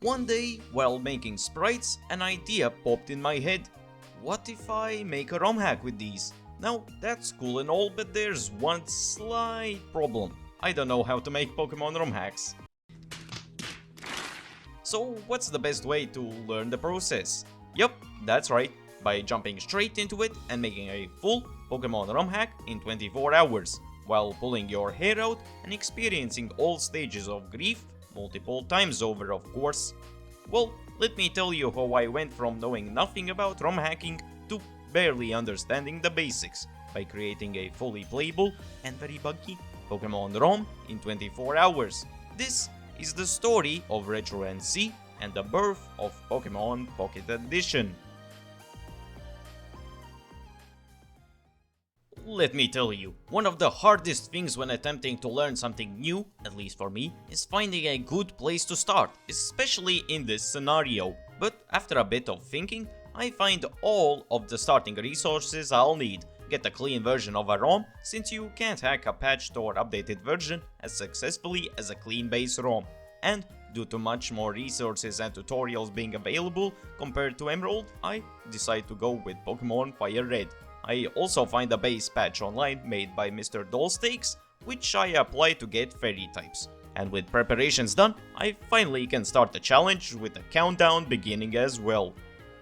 One day, while making sprites, an idea popped in my head. What if I make a ROM hack with these? Now, that's cool and all, but there's one slight problem. I don't know how to make Pokemon ROM hacks. So, what's the best way to learn the process? Yup, that's right, by jumping straight into it and making a full Pokemon ROM hack in 24 hours, while pulling your hair out and experiencing all stages of grief multiple times over, of course. Well, let me tell you how I went from knowing nothing about ROM hacking to barely understanding the basics by creating a fully playable and very buggy Pokemon ROM in 24 hours. This is the story of RetroNC and the birth of Pokemon Pocket Edition. Let me tell you, one of the hardest things when attempting to learn something new, at least for me, is finding a good place to start, especially in this scenario. But after a bit of thinking, I find all of the starting resources I'll need. Get a clean version of a ROM, since you can't hack a patched or updated version as successfully as a clean base ROM. And due to much more resources and tutorials being available compared to Emerald, I decide to go with Pokemon Fire Red. I also find a base patch online made by Mr. Dollstakes, which I apply to get fairy types. And with preparations done, I finally can start the challenge with the countdown beginning as well.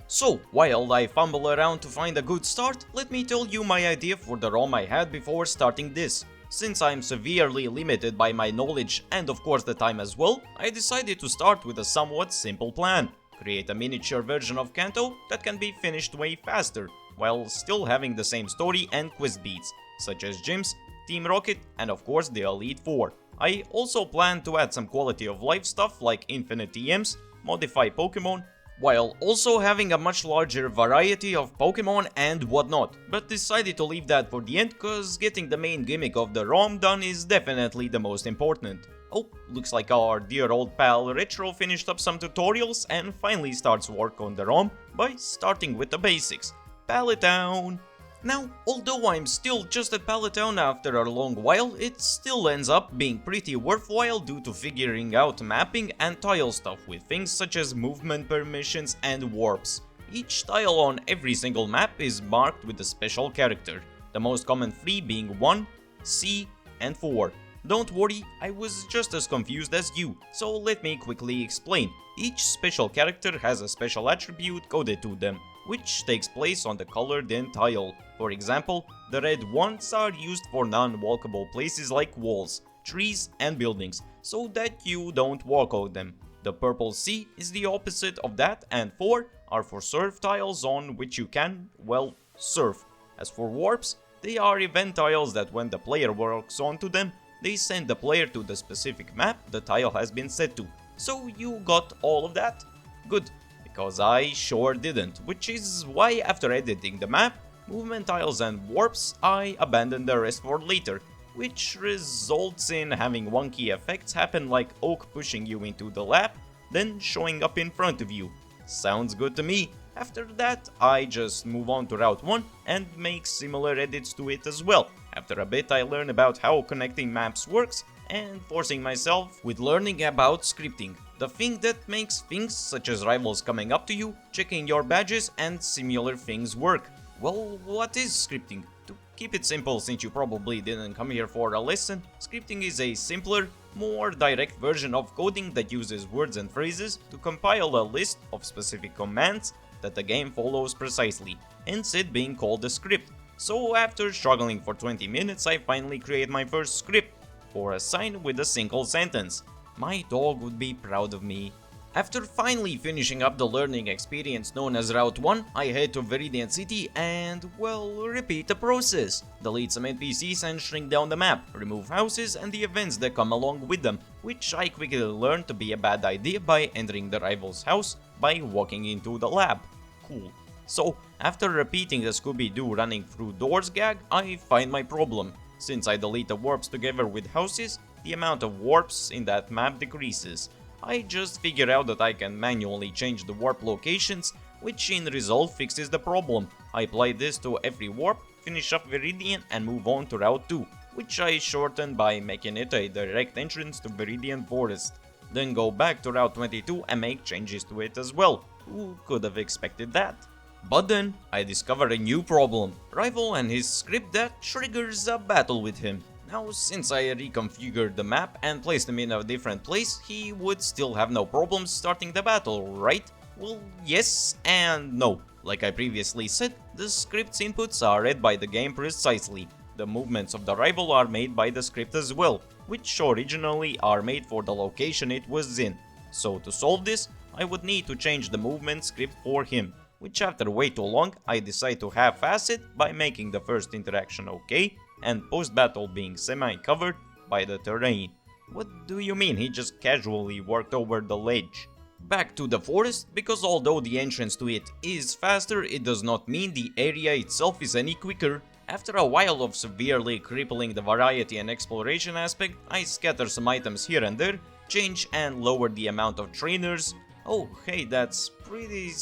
So, while I fumble around to find a good start, let me tell you my idea for the ROM I had before starting this. Since I'm severely limited by my knowledge and of course the time as well, I decided to start with a somewhat simple plan. Create a miniature version of Kanto that can be finished way faster, while still having the same story and quest beats, such as gyms, Team Rocket, and of course the Elite Four. I also plan to add some quality of life stuff like infinite TMs, modify Pokemon, while also having a much larger variety of Pokemon and whatnot, but decided to leave that for the end cause getting the main gimmick of the ROM done is definitely the most important. Oh, looks like our dear old pal Retro finished up some tutorials and finally starts work on the ROM by starting with the basics. Pallet Town. Now, although I'm still just at Pallet Town after a long while, it still ends up being pretty worthwhile due to figuring out mapping and tile stuff with things such as movement permissions and warps. Each tile on every single map is marked with a special character, the most common 3 being 1, C, and 4. Don't worry, I was just as confused as you, so let me quickly explain. Each special character has a special attribute coded to them, which takes place on the colored in tile. For example, the red ones are used for non-walkable places like walls, trees and buildings, so that you don't walk on them. The purple C is the opposite of that, and 4 are for surf tiles on which you can, well, surf. As for warps, they are event tiles that when the player walks onto them, they send the player to the specific map the tile has been set to. So you got all of that? Good. Because I sure didn't, which is why after editing the map, movement tiles and warps, I abandoned the rest for later, which results in having wonky effects happen like Oak pushing you into the lap, then showing up in front of you. Sounds good to me. After that, I just move on to Route 1 and make similar edits to it as well. After a bit I learn about how connecting maps works, and forcing myself with learning about scripting. The thing that makes things such as rivals coming up to you, checking your badges and similar things work. Well, what is scripting? To keep it simple, since you probably didn't come here for a lesson, scripting is a simpler, more direct version of coding that uses words and phrases to compile a list of specific commands that the game follows precisely, hence it being called a script. So after struggling for 20 minutes, I finally create my first script for a sign with a single sentence. My dog would be proud of me. After finally finishing up the learning experience known as Route 1, I head to Viridian City and, well, repeat the process. Delete some NPCs and shrink down the map, remove houses and the events that come along with them, which I quickly learned to be a bad idea by entering the rival's house by walking into the lab. Cool. So, after repeating the Scooby-Doo running through doors gag, I find my problem. Since I delete the warps together with houses, the amount of warps in that map decreases. I just figure out that I can manually change the warp locations, which in result fixes the problem. I apply this to every warp, finish up Viridian and move on to Route 2, which I shortened by making it a direct entrance to Viridian Forest. then go back to Route 22 and make changes to it as well. Who could have expected that? But then, I discovered a new problem. Rival and his script that triggers a battle with him. Now, since I reconfigured the map and placed him in a different place, he would still have no problems starting the battle, right? Well, yes and no. Like I previously said, the script's inputs are read by the game precisely. The movements of the rival are made by the script as well, which originally are made for the location it was in. So to solve this, I would need to change the movement script for him, which after way too long, I decide to half-ass it by making the first interaction okay, and post-battle being semi-covered by the terrain. What do you mean he just casually walked over the ledge? Back to the forest, because although the entrance to it is faster, it does not mean the area itself is any quicker. After a while of severely crippling the variety and exploration aspect, I scatter some items here and there, change and lower the amount of trainers. Oh hey, that's pretty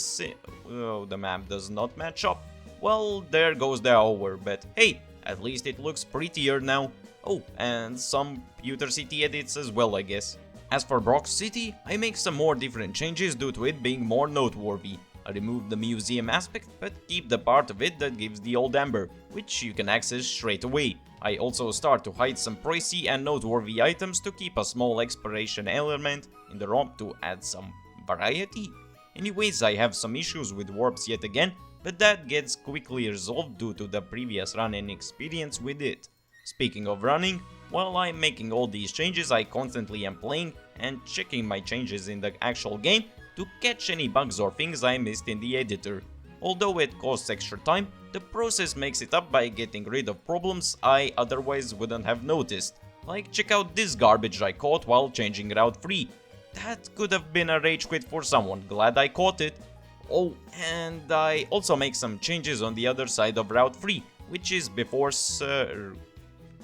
oh, the map does not match up. Well, there goes the hour, but hey, at least it looks prettier now. Oh, and some Pewter City edits as well, I guess. As for Brock City, I make some more different changes due to it being more noteworthy. I remove the museum aspect, but keep the part of it that gives the old amber, which you can access straight away. I also start to hide some pricey and noteworthy items to keep a small exploration element in the ROM to add some variety. Anyways, I have some issues with warps yet again, but that gets quickly resolved due to the previous run-in experience with it. Speaking of running, while I'm making all these changes, I constantly am playing and checking my changes in the actual game to catch any bugs or things I missed in the editor. Although it costs extra time, the process makes it up by getting rid of problems I otherwise wouldn't have noticed. Like, check out this garbage I caught while changing Route 3. That could have been a rage quit for someone, glad I caught it. Oh, and I also make some changes on the other side of Route 3, which is before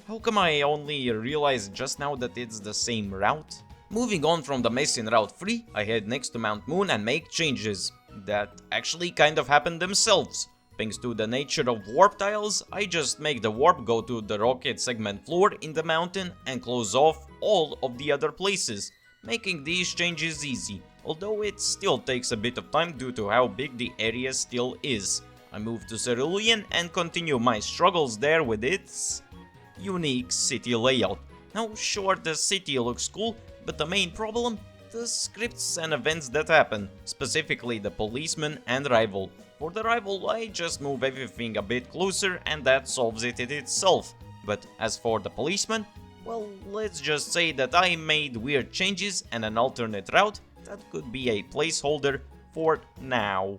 How come I only realized just now that it's the same route? Moving on from the mess in Route 3, I head next to Mount Moon and make changes that actually kind of happen themselves. Thanks to the nature of warp tiles, I just make the warp go to the rocket segment floor in the mountain and close off all of the other places, making these changes easy, although it still takes a bit of time due to how big the area still is. I move to Cerulean and continue my struggles there with its unique city layout. Now sure, the city looks cool, but the main problem? The scripts and events that happen, specifically the policeman and rival. For the rival, I just move everything a bit closer and that solves it itself. But as for the policeman, well, let's just say that I made weird changes and an alternate route that could be a placeholder for now.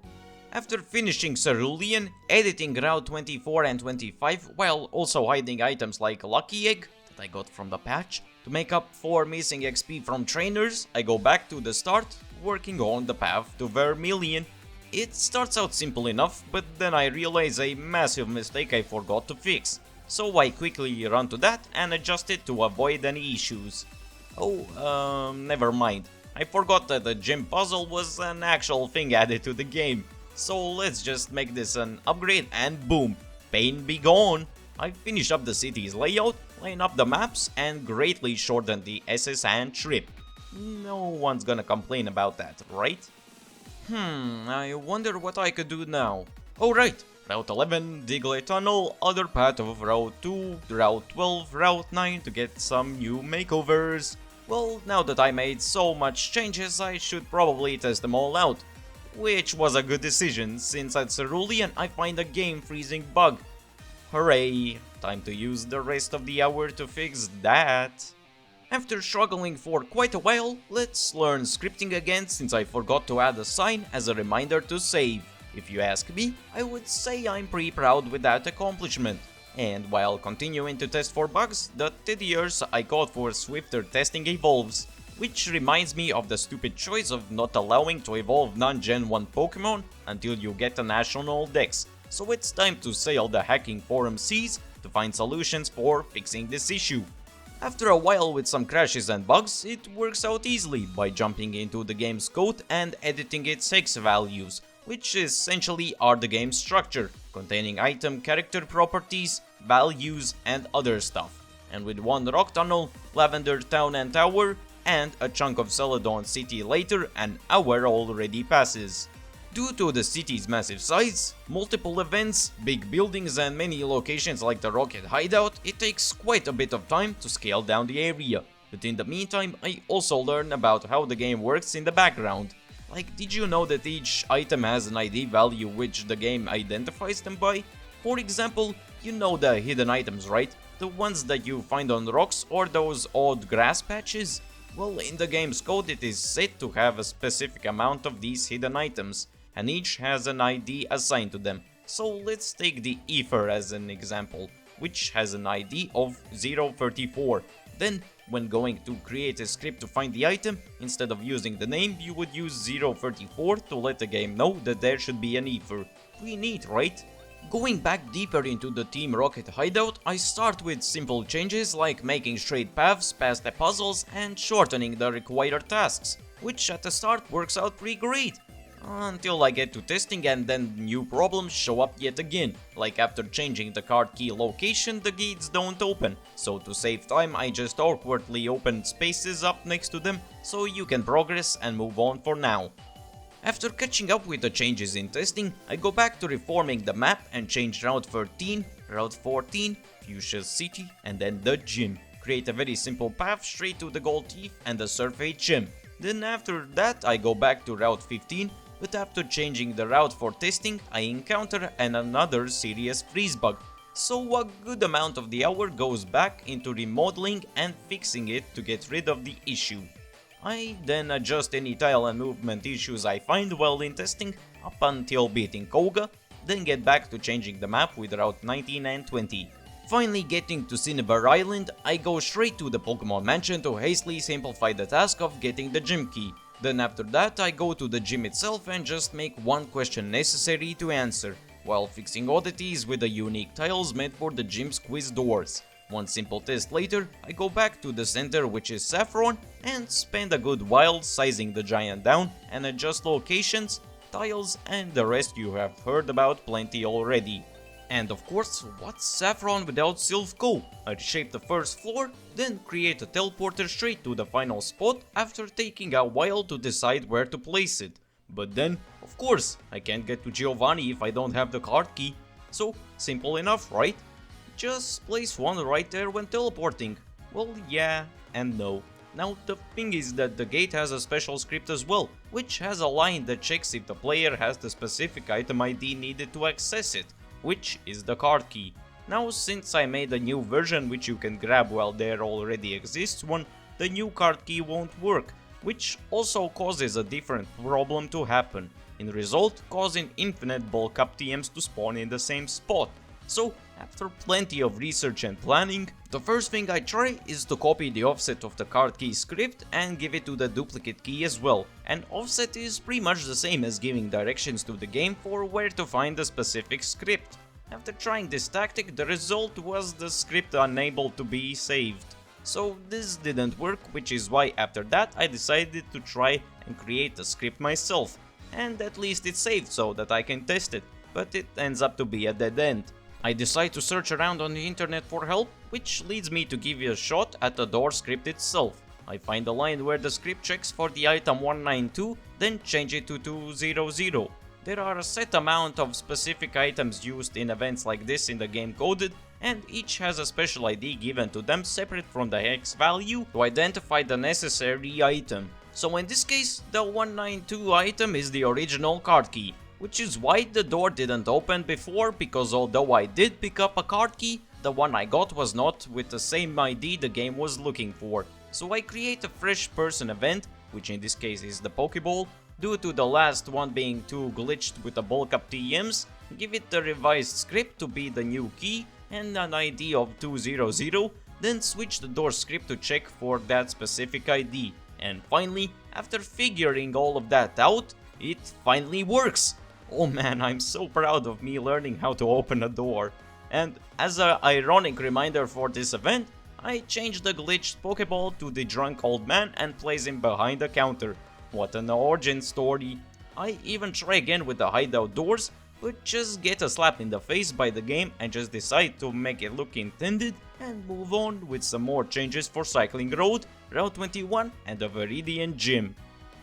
After finishing Cerulean, editing Route 24 and 25 while also hiding items like Lucky Egg that I got from the patch, to make up for missing XP from trainers, I go back to the start, working on the path to Vermilion. It starts out simple enough, but then I realize a massive mistake I forgot to fix. So I quickly run to that and adjust it to avoid any issues. Oh, never mind. I forgot that the gym puzzle was an actual thing added to the game. So let's just make this an upgrade and boom, pain be gone. I finished up the city's layout, line up the maps and greatly shortened the SS and trip. No one's gonna complain about that, right? I wonder what I could do now. Oh right, Route 11, Diglett Tunnel, other part of Route 2, Route 12, Route 9 to get some new makeovers. Well, now that I made so much changes, I should probably test them all out. Which was a good decision, since at Cerulean I find a game freezing bug. Hooray, time to use the rest of the hour to fix that. After struggling for quite a while, let's learn scripting again since I forgot to add a sign as a reminder to save. If you ask me, I would say I'm pretty proud with that accomplishment. And while continuing to test for bugs, the tedious I got for swifter testing evolves. Which reminds me of the stupid choice of not allowing to evolve non-Gen 1 Pokemon until you get a national dex. So it's time to sail the hacking forum seas to find solutions for fixing this issue. After a while with some crashes and bugs, it works out easily by jumping into the game's code and editing its hex values, which essentially are the game's structure, containing item character properties, values and other stuff. And with one rock tunnel, lavender town and tower, and a chunk of Celadon City later, an hour already passes. Due to the city's massive size, multiple events, big buildings and many locations like the Rocket Hideout, it takes quite a bit of time to scale down the area. But in the meantime, I also learn about how the game works in the background. Like, did you know that each item has an ID value which the game identifies them by? For example, you know the hidden items, right? The ones that you find on rocks or those odd grass patches? Well, in the game's code it is set to have a specific amount of these hidden items, and each has an ID assigned to them. So let's take the Ether as an example, which has an ID of 034. Then, when going to create a script to find the item, instead of using the name, you would use 034 to let the game know that there should be an Ether. Pretty neat, right? Going back deeper into the Team Rocket hideout, I start with simple changes like making straight paths past the puzzles and shortening the required tasks, which at the start works out pretty great. Until I get to testing and then new problems show up yet again, like after changing the card key location the gates don't open, so to save time I just awkwardly open spaces up next to them so you can progress and move on for now. After catching up with the changes in testing, I go back to reforming the map and change Route 13, Route 14, Fuchsia City and then the gym. Create a very simple path straight to the Gold Teeth and the Survey Gym. Then after that I go back to Route 15, but after changing the route for testing, I encounter another serious freeze bug. So a good amount of the hour goes back into remodeling and fixing it to get rid of the issue. I then adjust any tile and movement issues I find while in testing up until beating Koga, then get back to changing the map with Route 19 and 20. Finally getting to Cinnabar Island, I go straight to the Pokemon Mansion to hastily simplify the task of getting the gym key. Then after that I go to the gym itself and just make one question necessary to answer, while fixing oddities with the unique tiles made for the gym's quiz doors. One simple test later, I go back to the center, which is Saffron, and spend a good while sizing the giant down and adjust locations, tiles and the rest you have heard about plenty already. And of course, what's Saffron without Sylph Co? I reshape the first floor, then create a teleporter straight to the final spot after taking a while to decide where to place it. But then, of course, I can't get to Giovanni if I don't have the card key. So, simple enough, right? Just place one right there when teleporting. Well, yeah and no. Now the thing is that the gate has a special script as well, which has a line that checks if the player has the specific item ID needed to access it, which is the card key. Now since I made a new version which you can grab while there already exists one, the new card key won't work, which also causes a different problem to happen, in result causing infinite bulk up TMs to spawn in the same spot. So after plenty of research and planning, the first thing I try is to copy the offset of the card key script and give it to the duplicate key as well. And offset is pretty much the same as giving directions to the game for where to find the specific script. After trying this tactic, the result was the script unable to be saved. So this didn't work, which is why after that I decided to try and create a script myself. And at least it's saved so that I can test it, but it ends up to be a dead end. I decide to search around on the internet for help, which leads me to give you a shot at the door script itself. I find the line where the script checks for the item 192, then change it to 200. There are a set amount of specific items used in events like this in the game coded, and each has a special ID given to them separate from the hex value to identify the necessary item. So in this case, the 192 item is the original card key, which is why the door didn't open before, because although I did pick up a card key, the one I got was not with the same ID the game was looking for. So I create a fresh person event, which in this case is the Pokeball, due to the last one being too glitched with the bulk up TMs, give it the revised script to be the new key and an ID of 200, then switch the door script to check for that specific ID. And finally, after figuring all of that out, it finally works! Oh man, I'm so proud of me learning how to open a door. And as an ironic reminder for this event, I changed the glitched Pokeball to the drunk old man and place him behind the counter. What an origin story! I even try again with the hideout doors, but just get a slap in the face by the game and just decide to make it look intended and move on with some more changes for Cycling Road, Route 21 and the Viridian Gym.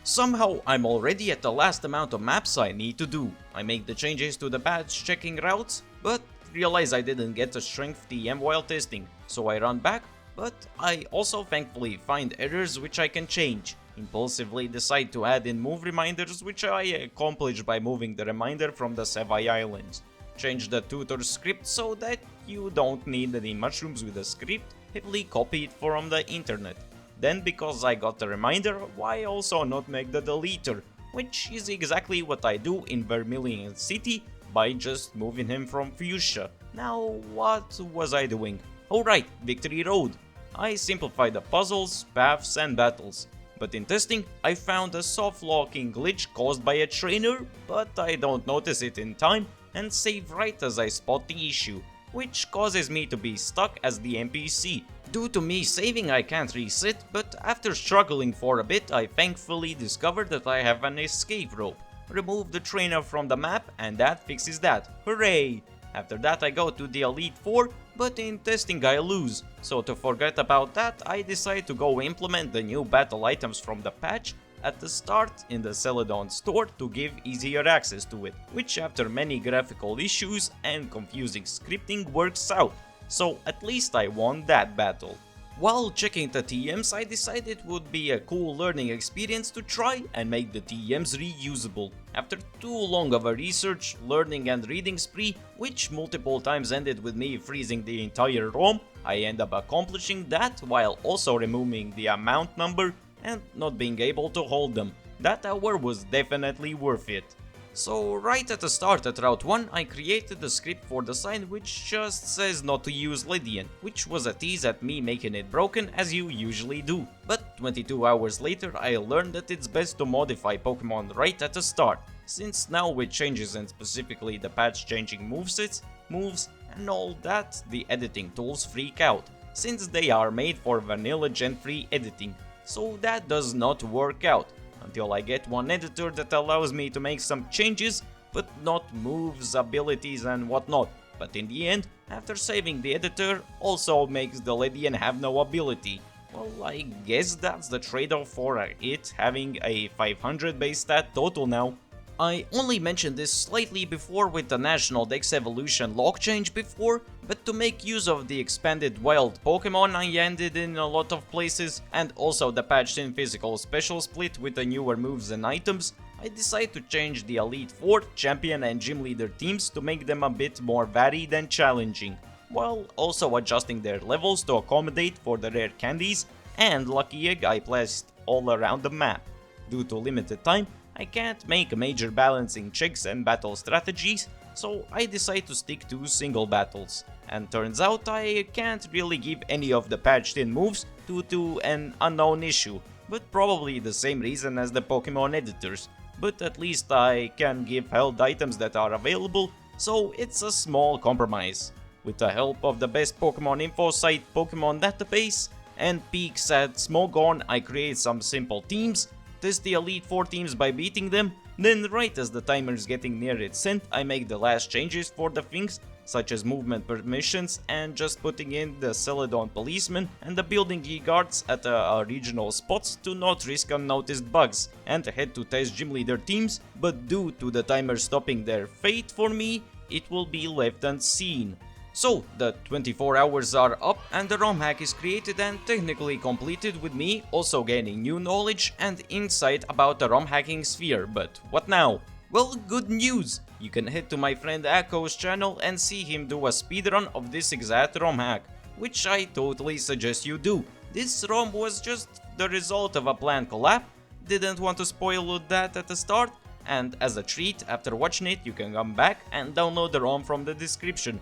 Somehow I'm already at the last amount of maps I need to do. I make the changes to the badge checking routes, but realize I didn't get a strength TM while testing, so I run back, but I also thankfully find errors which I can change. Impulsively decide to add in move reminders, which I accomplish by moving the reminder from the Sevai Islands. Change the tutor script so that you don't need any mushrooms with the script, heavily copy it from the internet. Then, because I got the reminder, why also not make the deleter, which is exactly what I do in Vermilion City by just moving him from Fuchsia. Now, what was I doing? Alright, Victory Road. I simplified the puzzles, paths and battles. But in testing, I found a soft locking glitch caused by a trainer, but I don't notice it in time and save right as I spot the issue, which causes me to be stuck as the NPC. Due to me saving, I can't reset, but after struggling for a bit, I thankfully discovered that I have an escape rope. Remove the trainer from the map and that fixes that. Hooray! After that I go to the Elite 4, but in testing I lose. So to forget about that, I decide to go implement the new battle items from the patch at the start in the Celadon store to give easier access to it, which after many graphical issues and confusing scripting works out. So at least I won that battle. While checking the TMs, I decided it would be a cool learning experience to try and make the TMs reusable. After too long of a research, learning and reading spree, which multiple times ended with me freezing the entire ROM, I end up accomplishing that while also removing the amount number and not being able to hold them. That hour was definitely worth it. So right at the start at Route 1, I created the script for the sign which just says not to use Lydian, which was a tease at me making it broken as you usually do. But 22 hours later I learned that it's best to modify Pokemon right at the start, since now with changes and specifically the patch changing movesets, moves and all that, the editing tools freak out, since they are made for vanilla Gen 3 editing, so that does not work out. Until I get one editor that allows me to make some changes, but not moves, abilities and whatnot. But in the end, after saving the editor, also makes the Lydian have no ability. Well, I guess that's the trade-off for it having a 500 base stat total now. I only mentioned this slightly before with the National Dex Evolution lock change before, but to make use of the expanded wild Pokemon I ended in a lot of places, and also the patched in physical special split with the newer moves and items, I decided to change the Elite 4, Champion and Gym Leader teams to make them a bit more varied and challenging, while also adjusting their levels to accommodate for the rare candies and lucky egg I placed all around the map. Due to limited time, I can't make major balancing checks and battle strategies, so I decide to stick to single battles. And turns out I can't really give any of the patched in moves due to an unknown issue, but probably the same reason as the Pokemon editors. But at least I can give held items that are available, so it's a small compromise. With the help of the best Pokemon info site Pokemon Database and peeks at Smogon, I create some simple teams, test the Elite 4 teams by beating them, then right as the timer is getting near its end, I make the last changes for the things, such as movement permissions and just putting in the Celadon policemen and the building key guards at regional spots to not risk unnoticed bugs, and head to test gym leader teams, but due to the timer stopping their fate for me, it will be left unseen. So, the 24 hours are up and the ROM hack is created and technically completed with me also gaining new knowledge and insight about the ROM hacking sphere, but what now? Well, good news! You can head to my friend Akko's channel and see him do a speedrun of this exact ROM hack, which I totally suggest you do. This ROM was just the result of a planned collab, didn't want to spoil that at the start, and as a treat, after watching it you can come back and download the ROM from the description.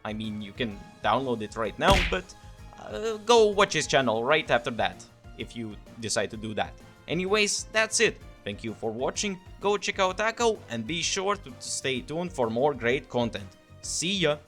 I mean, you can download it right now, but go watch his channel right after that, if you decide to do that. Anyways, that's it. Thank you for watching, go check out Akko, and be sure to stay tuned for more great content. See ya!